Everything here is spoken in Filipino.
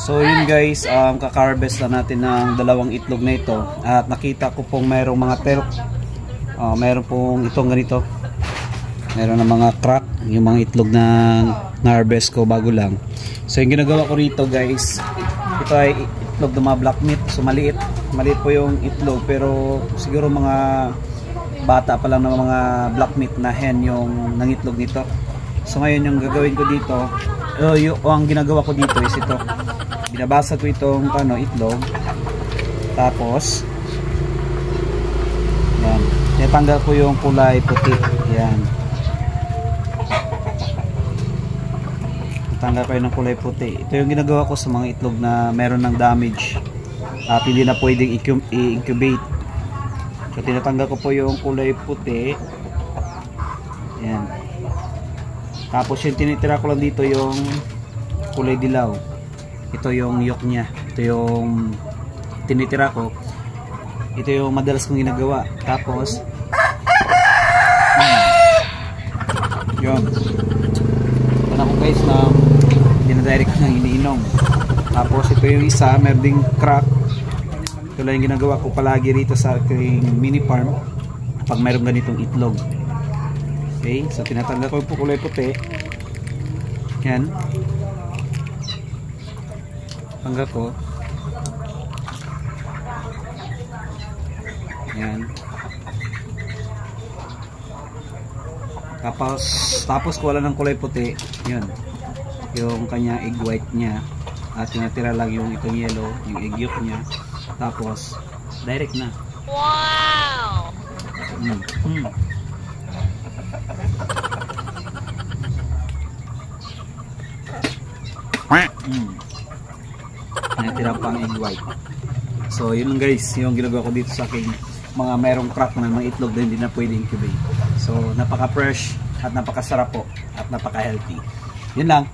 So yun guys, kaka-harvest na natin ng dalawang itlog na ito. At nakita ko pong mayroong mga telk. Mayroon pong itong ganito. Mayroon ng mga crack, yung mga itlog na na-harvest ko bago lang. So yung ginagawa ko rito guys, ito ay itlog ng mga black meat. So maliit po yung itlog, pero siguro mga bata pa lang ng mga black meat na hen yung nangitlog nito. So ngayon yung gagawin ko dito, ang ginagawa ko dito is ito. Binabasa ko itong itlog. Tapos yan, natanggal ko yung kulay puti. Yan. Natanggal ko yung kulay puti. Ito yung ginagawa ko sa mga itlog na meron ng damage at hindi na pwedeng i-incubate. So tinatanggal ko po yung kulay puti. Yan. Tapos yung tinitira ko lang dito yung kulay dilaw. Ito yung yolk niya. Ito yung tinitira ko. Ito yung madalas kong ginagawa. Tapos yun. Ito na ko guys na dinadirect ko ng iniinom. Tapos ito yung isa, meron ding crack. Ito lang yung ginagawa ko palagi rito sa aking mini farm pag mayroong ganitong itlog. Okay, so tinatanggal ko yung kulay puti. Yan. Tanggal ko. Yan. Tapos wala ng kulay puti. Yun. Yung kanya egg white niya. At tinatira lang yung itong yellow, yung egg yolk niya. Tapos direct na. Wow! Natira pa ang egg white. So yun lang guys, yung ginagawa ko dito sa aking mga merong crack na mga itlog na hindi na pwede incubate. So napaka fresh at napaka sarap po at napaka healthy. Yun lang.